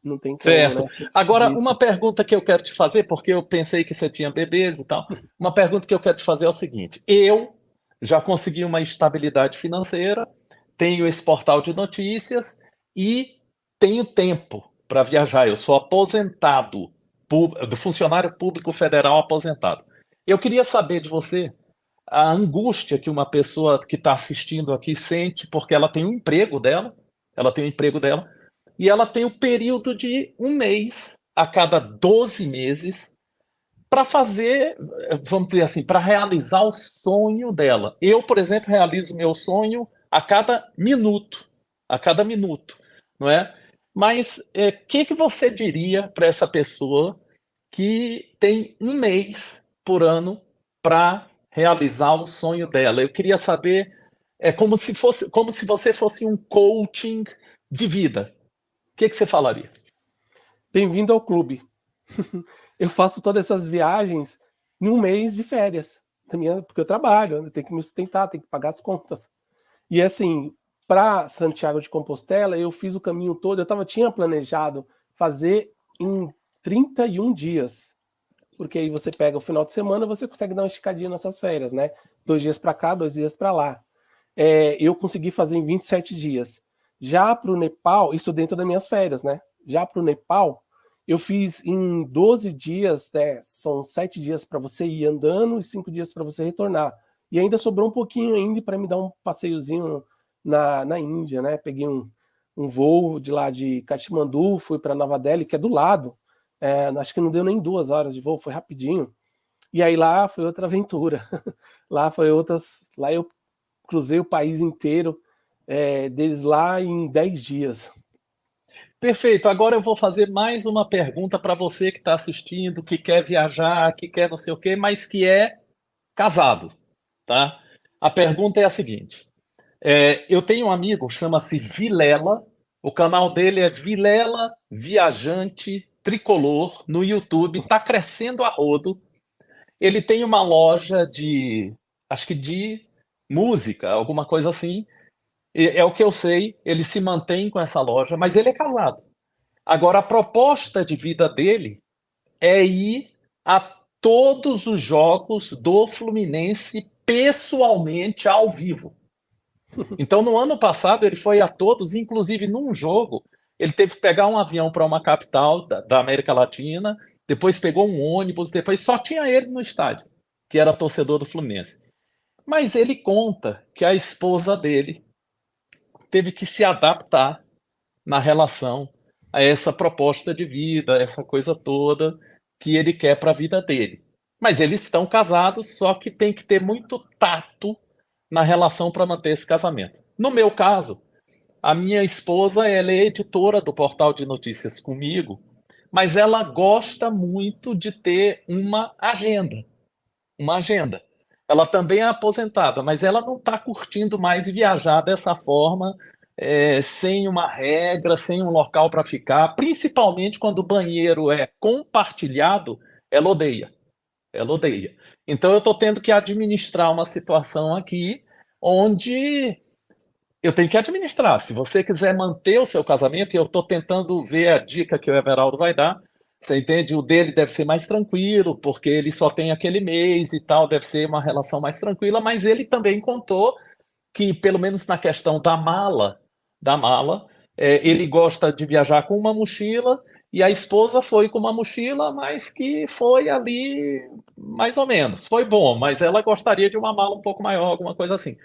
não tem como, né? Certo. Muito Agora, uma difícil. pergunta que eu quero te fazer, porque eu pensei que você tinha bebês e tal. Uma pergunta que eu quero te fazer é o seguinte: eu já consegui uma estabilidade financeira, tenho esse portal de notícias e tenho tempo para viajar. Eu sou aposentado, do funcionário público federal aposentado. Eu queria saber de você a angústia que uma pessoa que está assistindo aqui sente, porque ela tem um emprego dela, ela tem um emprego dela, e ela tem o período de um mês a cada 12 meses para fazer, vamos dizer assim, para realizar o sonho dela. Eu, por exemplo, realizo meu sonho a cada minuto, não é? Mas o que você diria para essa pessoa que tem um mês por ano para realizar o sonho dela? Eu queria saber, é como se você fosse um coaching de vida. O que você falaria? Bem-vindo ao clube. Eu faço todas essas viagens em um mês de férias, porque eu trabalho, eu tenho que me sustentar, tenho que pagar as contas. E assim, para Santiago de Compostela, eu fiz o caminho todo, tinha planejado fazer em 31 dias, porque aí você pega o final de semana, você consegue dar uma esticadinha nessas férias, né? 2 dias para cá, 2 dias para lá. Eu consegui fazer em 27 dias. Já para o Nepal, isso dentro das minhas férias, né? Já para o Nepal, eu fiz em 12 dias, né? São 7 dias para você ir andando e 5 dias para você retornar. E ainda sobrou um pouquinho ainda para me dar um passeiozinho na Índia, né? Peguei um voo de lá de Katmandu, fui para Nova Delhi, que é do lado. Acho que não deu nem 2 horas de voo, foi rapidinho. E aí lá foi outra aventura. Lá foi outras. Lá eu cruzei o país inteiro deles lá em 10 dias. Perfeito. Agora eu vou fazer mais uma pergunta para você que está assistindo, que quer viajar, que quer não sei o quê, mas que é casado, tá? A pergunta é a seguinte: eu tenho um amigo, chama-se Vilela. O canal dele é Vilela Viajante Tricolor no YouTube. Está crescendo a rodo. Ele tem uma loja de, acho que de música, alguma coisa assim. É o que eu sei. Ele se mantém com essa loja, mas ele é casado. Agora, a proposta de vida dele é ir a todos os jogos do Fluminense pessoalmente ao vivo. Então, no ano passado, ele foi a todos, inclusive num jogo, ele teve que pegar um avião para uma capital da América Latina, depois pegou um ônibus, depois só tinha ele no estádio, que era torcedor do Fluminense. Mas ele conta que a esposa dele teve que se adaptar na relação, a essa proposta de vida, essa coisa toda que ele quer para a vida dele. Mas eles estão casados, só que tem que ter muito tato na relação para manter esse casamento. No meu caso, a minha esposa, ela é editora do portal de notícias comigo, mas ela gosta muito de ter uma agenda. Ela também é aposentada, mas ela não está curtindo mais viajar dessa forma, sem uma regra, sem um local para ficar, principalmente quando o banheiro é compartilhado, ela odeia. Ela odeia. Então eu estou tendo que administrar uma situação aqui onde eu tenho que administrar. Se você quiser manter o seu casamento, e eu estou tentando ver a dica que o Everaldo vai dar, você entende? O dele deve ser mais tranquilo, porque ele só tem aquele mês e tal, deve ser uma relação mais tranquila, mas ele também contou que, pelo menos na questão da mala, ele gosta de viajar com uma mochila, e a esposa foi com uma mochila, mas que foi ali mais ou menos. Foi bom, mas ela gostaria de uma mala um pouco maior, alguma coisa assim.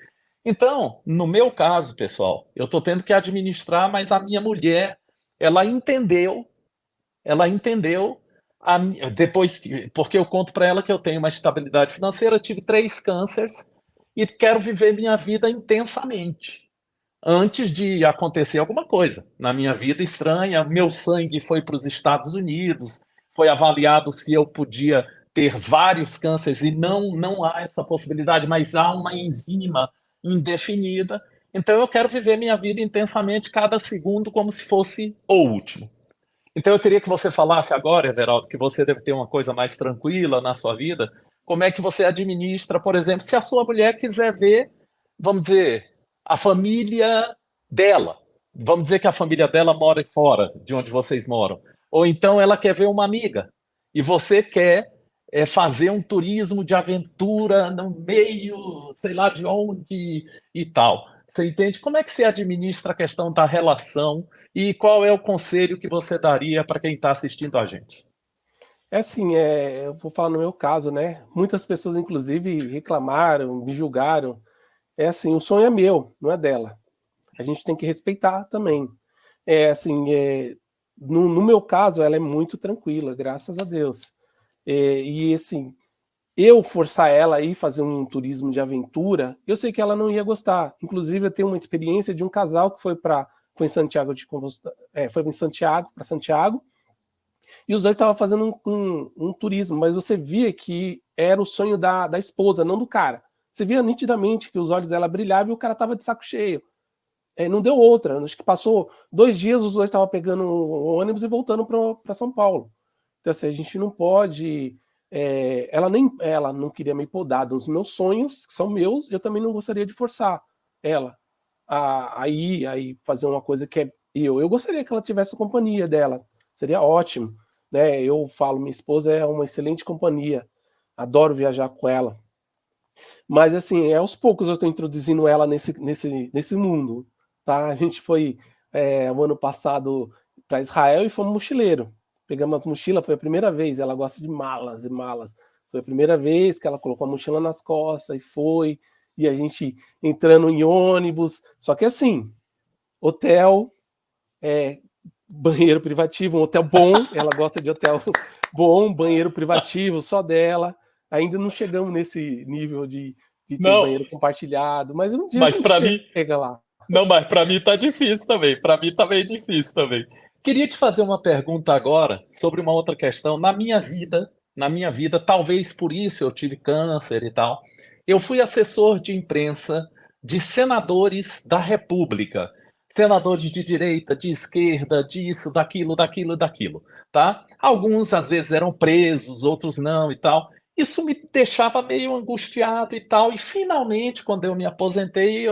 Então, no meu caso, pessoal, eu estou tendo que administrar, mas a minha mulher, ela entendeu, ela entendeu, depois, porque eu conto para ela que eu tenho uma estabilidade financeira, tive 3 cânceres e quero viver minha vida intensamente, antes de acontecer alguma coisa na minha vida estranha. Meu sangue foi para os Estados Unidos, foi avaliado se eu podia ter vários cânceres e não há essa possibilidade, mas há uma enzima indefinida. Então eu quero viver minha vida intensamente, cada segundo como se fosse o último. Então eu queria que você falasse agora, Everaldo, que você deve ter uma coisa mais tranquila na sua vida. Como é que você administra, por exemplo, se a sua mulher quiser ver, vamos dizer, a família dela. Vamos dizer que a família dela mora fora de onde vocês moram. Ou então ela quer ver uma amiga. E você quer fazer um turismo de aventura no meio, sei lá de onde e tal. Você entende? Como é que você administra a questão da relação e qual é o conselho que você daria para quem está assistindo a gente? É assim, eu vou falar no meu caso, né? Muitas pessoas, inclusive, reclamaram, me julgaram. É assim, o sonho é meu, não é dela. A gente tem que respeitar também. É assim, no meu caso, ela é muito tranquila, graças a Deus. E assim, eu forçar ela a ir fazer um turismo de aventura, eu sei que ela não ia gostar. Inclusive, eu tenho uma experiência de um casal que foi em Santiago de Compostela, foi em Santiago, para Santiago, e os dois estavam fazendo um turismo, mas você via que era o sonho da esposa, não do cara. Você via nitidamente que os olhos dela brilhavam e o cara estava de saco cheio. Não deu outra. Acho que passou 2 dias, os dois estavam pegando o ônibus e voltando para São Paulo. Então, assim, a gente não pode. Ela não queria me podar dos meus sonhos, que são meus, eu também não gostaria de forçar ela a ir, fazer uma coisa que é eu. Eu gostaria que ela tivesse a companhia dela, seria ótimo. Né? Eu falo, minha esposa é uma excelente companhia, adoro viajar com ela. Mas, assim, aos poucos eu estou introduzindo ela nesse mundo. Tá? A gente foi o ano passado para Israel e fomos mochileiro. Pegamos as mochilas, foi a primeira vez. Ela gosta de malas e malas. Foi a primeira vez que ela colocou a mochila nas costas e foi. E a gente entrando em ônibus. Só que assim, hotel, banheiro privativo, um hotel bom. Ela gosta de hotel bom, banheiro privativo só dela. Ainda não chegamos nesse nível de ter Não, banheiro compartilhado, mas um dia a mas gente para mim, chega lá. não, mas para mim tá difícil também. Para mim tá meio difícil também. Queria te fazer uma pergunta agora sobre uma outra questão. Na minha vida, talvez por isso eu tive câncer e tal. Eu fui assessor de imprensa de senadores da República. Senadores de direita, de esquerda, disso, daquilo, daquilo, daquilo, tá? Alguns às vezes eram presos, outros não e tal. Isso me deixava meio angustiado e tal. E finalmente, quando eu me aposentei,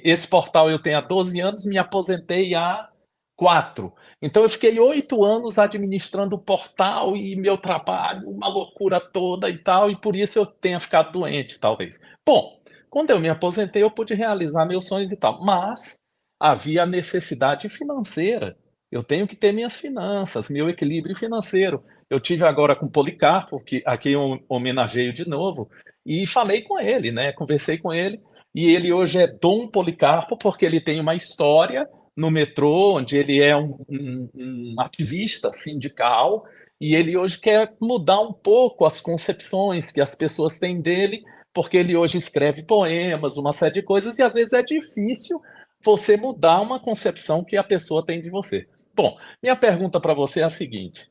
esse portal eu tenho há 12 anos, me aposentei há 4. Então eu fiquei 8 anos administrando o portal e meu trabalho, uma loucura toda e tal, e por isso eu tenha ficado doente, talvez. Bom, quando eu me aposentei, eu pude realizar meus sonhos e tal, mas havia necessidade financeira. Eu tenho que ter minhas finanças, meu equilíbrio financeiro. Eu tive agora com o Policarpo, que aqui eu homenageio de novo, e falei com ele, né? Conversei com ele, e ele hoje é Dom Policarpo, porque ele tem uma história no metrô, onde ele é um ativista sindical, e ele hoje quer mudar um pouco as concepções que as pessoas têm dele, porque ele hoje escreve poemas, uma série de coisas, e às vezes é difícil você mudar uma concepção que a pessoa tem de você. Bom, minha pergunta para você é a seguinte: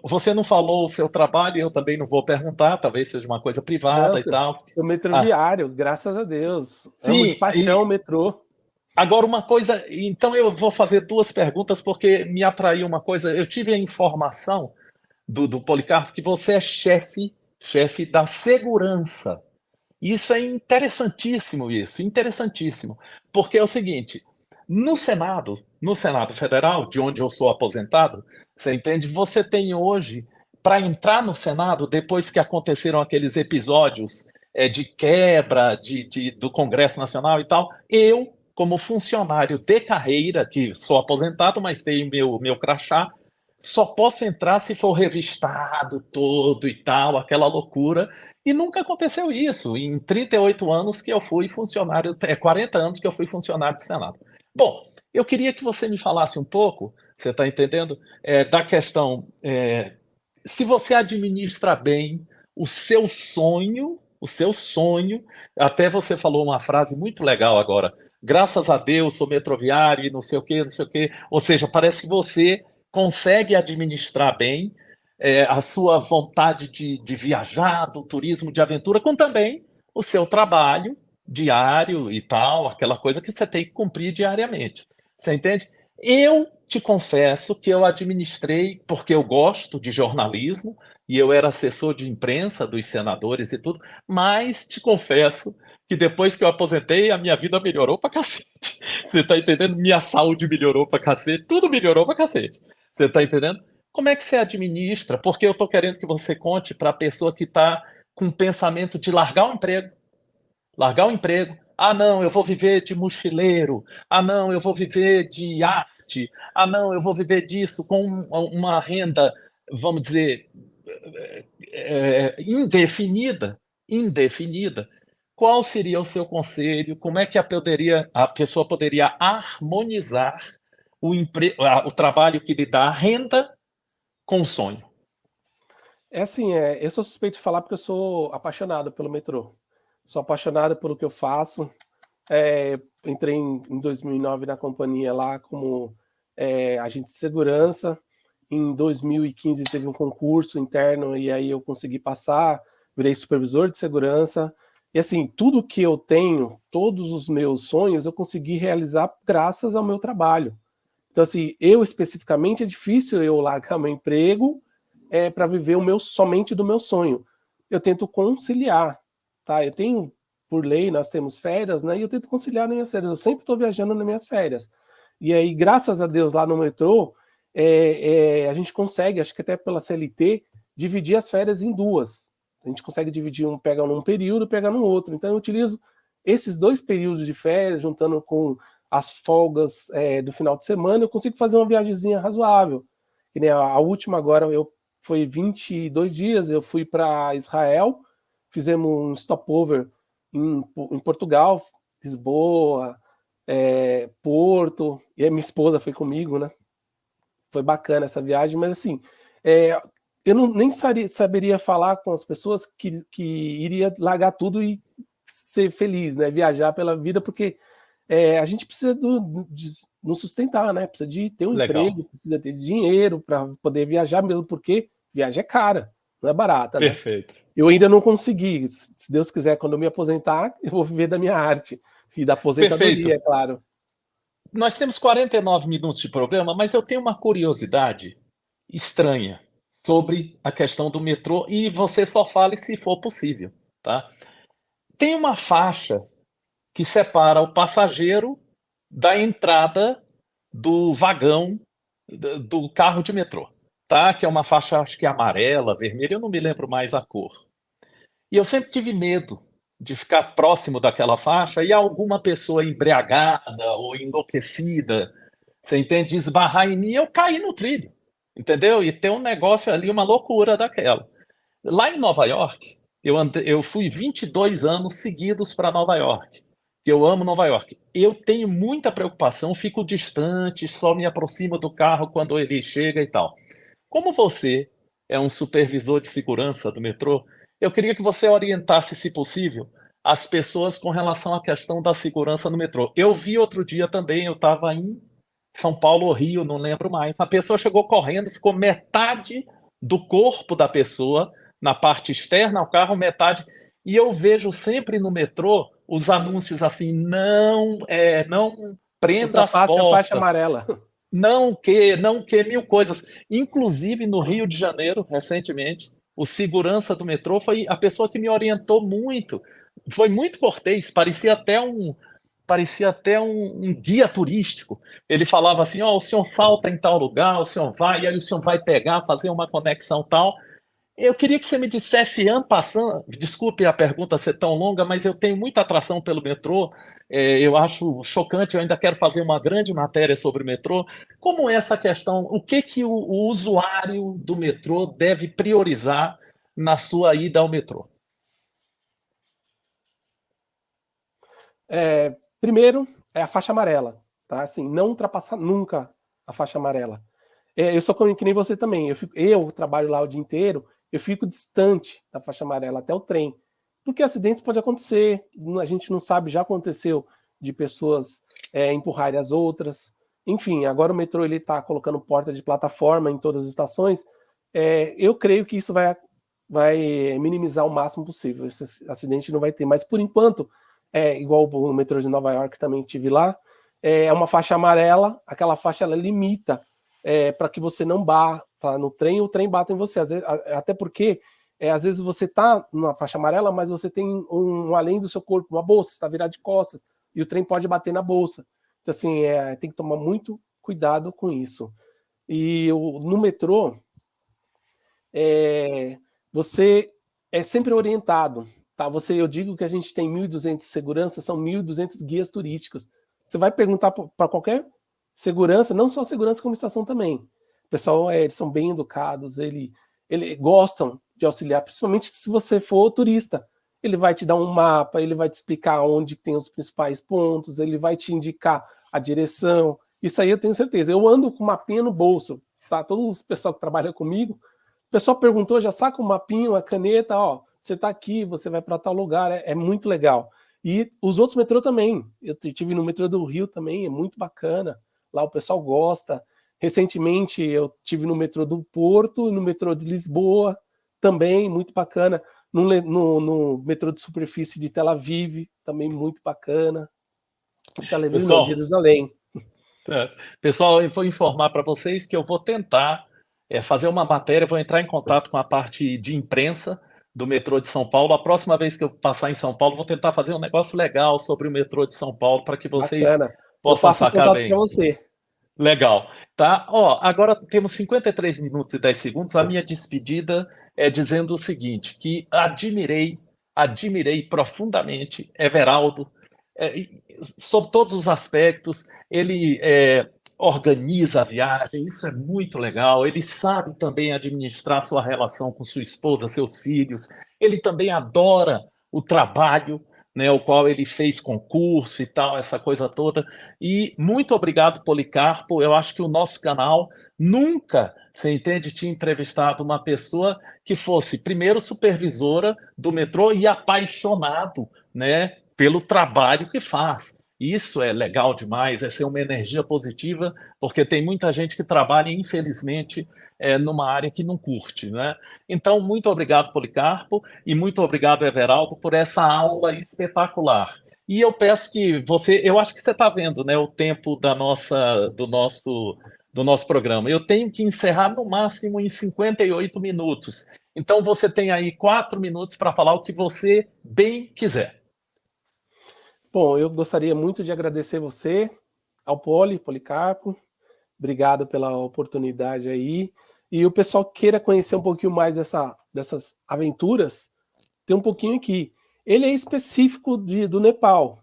você não falou o seu trabalho, eu também não vou perguntar, talvez seja uma coisa Não, privada e tal. sou Ah, metroviário, graças a Deus. Amo de sim, paixão o metrô. agora uma coisa, então eu vou fazer duas perguntas porque me atraiu uma coisa. Eu tive a informação do Policarpo que você é chefe da segurança. Isso é interessantíssimo, interessantíssimo, porque é o seguinte, no Senado Federal, de onde eu sou aposentado, você entende? Você tem hoje, para entrar no Senado, depois que aconteceram aqueles episódios de quebra do Congresso Nacional e tal, eu, como funcionário de carreira, que sou aposentado, mas tenho meu crachá, só posso entrar se for revistado todo e tal, aquela loucura. E nunca aconteceu isso. Em 38 anos que eu fui funcionário, 40 anos que eu fui funcionário do Senado. Bom, eu queria que você me falasse um pouco, você está entendendo, da questão, se você administra bem o seu sonho, até você falou uma frase muito legal agora, graças a Deus sou metroviário e não sei o quê, não sei o quê, ou seja, parece que você consegue administrar bem a sua vontade de viajar, do turismo de aventura, com também o seu trabalho diário e tal, aquela coisa que você tem que cumprir diariamente. Você entende? Eu te confesso que eu administrei, porque eu gosto de jornalismo e eu era assessor de imprensa dos senadores e tudo, mas te confesso que depois que eu aposentei, a minha vida melhorou pra cacete. Você tá entendendo? Minha saúde melhorou pra cacete, tudo melhorou pra cacete. Você tá entendendo? Como é que você administra? Porque eu estou querendo que você conte para a pessoa que está com o pensamento de largar o emprego. Largar o emprego. Ah, não, eu vou viver de mochileiro. Ah, não, eu vou viver de arte. Ah, não, eu vou viver disso com uma renda, vamos dizer, indefinida. Indefinida. Qual seria o seu conselho? Como é que a pessoa poderia harmonizar o trabalho que lhe dá renda com o sonho? É assim, eu sou suspeito de falar porque eu sou apaixonado pelo metrô. Sou apaixonado pelo que eu faço. Entrei em 2009 na companhia lá como agente de segurança. Em 2015 teve um concurso interno e aí eu consegui passar, virei supervisor de segurança. E assim, tudo que eu tenho, todos os meus sonhos, eu consegui realizar graças ao meu trabalho. Então, assim, eu especificamente é difícil eu largar meu emprego para viver somente do meu sonho. Eu tento conciliar, tá? Eu tenho, por lei, nós temos férias, né? E eu tento conciliar nas minhas férias. Eu sempre estou viajando nas minhas férias. E aí, graças a Deus, lá no metrô, a gente consegue, acho que até pela CLT, dividir as férias em duas. A gente consegue dividir pega num período, pega no outro. Então, eu utilizo esses 2 períodos de férias, juntando com as folgas do final de semana, eu consigo fazer uma viagemzinha razoável. Que nem a última agora, foi 22 dias, eu fui para Israel, fizemos um stopover em Portugal, Lisboa, Porto, e a minha esposa foi comigo, né? Foi bacana essa viagem, mas assim, eu nem saberia falar com as pessoas que iria largar tudo e ser feliz, né? Viajar pela vida, porque a gente precisa de nos sustentar, né? Precisa de ter um Legal. emprego, precisa ter dinheiro para poder viajar, mesmo porque viagem é cara, não é barata, né? Perfeito. Eu ainda não consegui. Se Deus quiser, quando eu me aposentar, eu vou viver da minha arte e da aposentadoria, Perfeito. é claro. Nós temos 49 minutos de programa, mas eu tenho uma curiosidade estranha sobre a questão do metrô e você só fale se for possível, tá? Tem uma faixa que separa o passageiro da entrada do vagão do carro de metrô, tá? Que é uma faixa, acho que amarela, vermelha, eu não me lembro mais a cor. E eu sempre tive medo de ficar próximo daquela faixa e alguma pessoa embriagada ou enlouquecida, você entende, esbarrar em mim e eu cair no trilho, entendeu? E ter um negócio ali, uma loucura daquela. Lá em Nova York, eu fui 22 anos seguidos para Nova York. que eu amo Nova York. Eu tenho muita preocupação, fico distante, só me aproximo do carro quando ele chega e tal. Como você é um supervisor de segurança do metrô, eu queria que você orientasse, se possível, as pessoas com relação à questão da segurança no metrô. Eu vi outro dia também, eu estava em São Paulo ou Rio, não lembro mais. A pessoa chegou correndo, ficou metade do corpo da pessoa na parte externa ao carro, metade. E eu vejo sempre no metrô os anúncios assim: não prenda as Ultrapasse a faixa portas, amarela. não que mil coisas. Inclusive no Rio de Janeiro, recentemente, o segurança do metrô foi a pessoa que me orientou muito. Foi muito cortês, parecia até um guia turístico. Ele falava assim: ó, o senhor salta em tal lugar, o senhor vai, e aí o senhor vai pegar, fazer uma conexão tal. Eu queria que você me dissesse, en passant, desculpe a pergunta ser tão longa, mas eu tenho muita atração pelo metrô, eu acho chocante, eu ainda quero fazer uma grande matéria sobre o metrô. Como é essa questão, o que que o usuário do metrô deve priorizar na sua ida ao metrô? Primeiro, é a faixa amarela, tá? Assim, não ultrapassar nunca a faixa amarela. Eu sou que nem você também. Eu trabalho lá o dia inteiro, eu fico distante da faixa amarela até o trem. Porque acidentes podem acontecer, a gente não sabe, já aconteceu de pessoas empurrarem as outras. Enfim, agora o metrô ele está colocando porta de plataforma em todas as estações. Eu creio que isso vai minimizar o máximo possível. Esse acidente não vai ter. Mas por enquanto, igual o metrô de Nova York também estive lá, é uma faixa amarela, aquela faixa ela limita para que você não bata no trem, o trem bate em você. Até porque, às vezes você está numa faixa amarela, mas você tem além do seu corpo, uma bolsa, está virado de costas, e o trem pode bater na bolsa. Então, assim, tem que tomar muito cuidado com isso. E no metrô, você é sempre orientado. Tá? Eu digo que a gente tem 1.200 segurança, são 1.200 guias turísticos. Você vai perguntar para qualquer segurança, não só segurança, como estação também. O pessoal, eles são bem educados, eles gostam de auxiliar, principalmente se você for turista. Ele vai te dar um mapa, ele vai te explicar onde tem os principais pontos, ele vai te indicar a direção. Isso aí eu tenho certeza. Eu ando com mapinha no bolso, tá? Todos os pessoal que trabalha comigo, o pessoal perguntou, já saca um mapinha, uma caneta, ó, você tá aqui, você vai para tal lugar, é muito legal. E os outros metrô também. Eu tive no metrô do Rio também, é muito bacana. Lá o pessoal gosta. Recentemente eu tive no metrô do Porto, no metrô de Lisboa, também muito bacana. No metrô de superfície de Tel Aviv, também muito bacana. Tel Aviv não, Pessoal, Jerusalém. pessoal, eu vou informar para vocês que eu vou tentar fazer uma matéria, vou entrar em contato com a parte de imprensa do metrô de São Paulo. A próxima vez que eu passar em São Paulo, vou tentar fazer um negócio legal sobre o metrô de São Paulo para que vocês Bacana. Eu possam passo o sacar contato para bem. você. Legal, tá? Ó, agora temos 53 minutos e 10 segundos. A minha despedida é dizendo o seguinte, que admirei profundamente Everaldo, sob todos os aspectos. Ele organiza a viagem, isso é muito legal. Ele sabe também administrar sua relação com sua esposa, seus filhos. Ele também adora o trabalho, né, o qual ele fez concurso e tal, essa coisa toda. E muito obrigado, Policarpo. Eu acho que o nosso canal nunca, você entende, tinha entrevistado uma pessoa que fosse, primeiro, supervisora do metrô e apaixonado, né, pelo trabalho que faz. Isso é legal demais, é ser uma energia positiva, porque tem muita gente que trabalha, infelizmente, numa área que não curte, né? Então, muito obrigado, Policarpo, e muito obrigado, Everaldo, por essa aula espetacular. E eu peço que você, eu acho que você está vendo, né, o tempo do nosso programa. Eu tenho que encerrar no máximo em 58 minutos. Então você tem aí 4 minutos para falar o que você bem quiser. Bom, eu gostaria muito de agradecer você, ao Policarpo. Obrigado pela oportunidade aí. E o pessoal que queira conhecer um pouquinho mais dessas aventuras, tem um pouquinho aqui. Ele é específico do Nepal.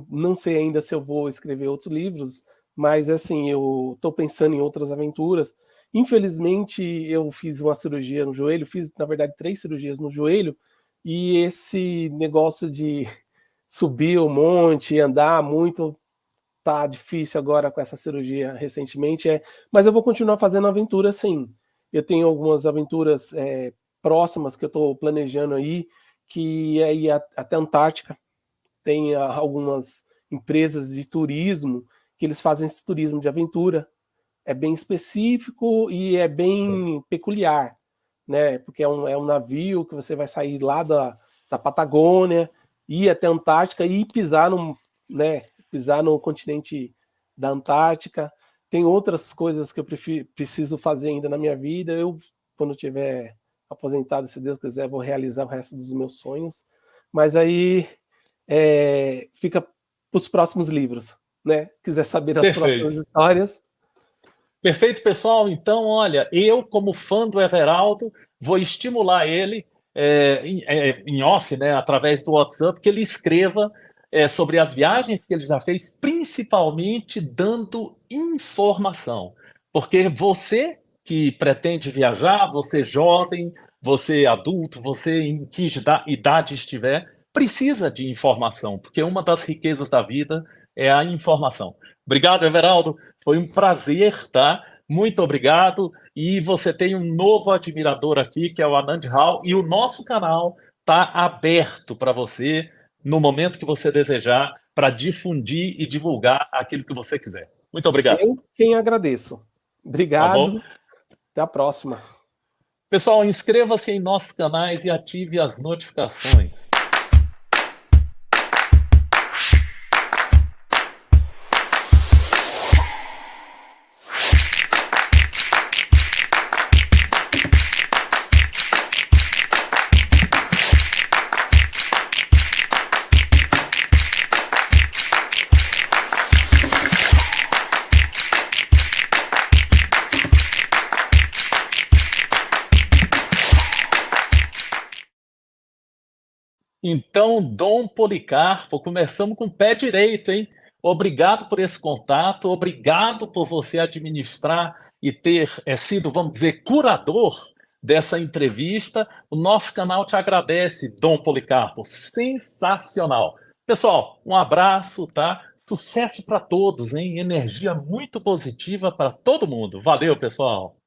Não sei ainda se eu vou escrever outros livros, mas assim, eu estou pensando em outras aventuras. Infelizmente, eu fiz uma cirurgia no joelho, fiz, na verdade, 3 cirurgias no joelho, e esse negócio subir o monte, andar muito. Tá difícil agora com essa cirurgia recentemente, mas eu vou continuar fazendo aventura sim. Eu tenho algumas aventuras próximas que eu estou planejando aí, que é ir até a Antártica. Tem algumas empresas de turismo que eles fazem esse turismo de aventura. É bem específico e é bem peculiar, né? Porque é um navio que você vai sair lá da Patagônia, ir até a Antártica e pisar pisar no continente da Antártica. Tem outras coisas que eu preciso fazer ainda na minha vida. Eu, quando tiver aposentado, se Deus quiser, vou realizar o resto dos meus sonhos. Mas aí fica para os próximos livros, né? Quiser saber das próximas Perfeito. histórias. Perfeito, pessoal. Então, olha, eu, como fã do Everaldo, vou estimular ele em off, né, através do WhatsApp, que ele escreva sobre as viagens que ele já fez, principalmente dando informação. Porque você que pretende viajar, você jovem, você adulto, você em que idade estiver, precisa de informação, porque uma das riquezas da vida é a informação. Obrigado, Everaldo. Foi um prazer, tá? Muito obrigado. E você tem um novo admirador aqui, que é o Anand Rao, e o nosso canal está aberto para você, no momento que você desejar, para difundir e divulgar aquilo que você quiser. Muito obrigado. Eu quem agradeço. Tá bom? Obrigado. Até a próxima. Pessoal, inscreva-se em nossos canais e ative as notificações. Então, Dom Policarpo, começamos com o pé direito, hein? Obrigado por esse contato, obrigado por você administrar e ter sido, vamos dizer, curador dessa entrevista. O nosso canal te agradece, Dom Policarpo. Sensacional. Pessoal, um abraço, tá? Sucesso para todos, hein? Energia muito positiva para todo mundo. Valeu, pessoal.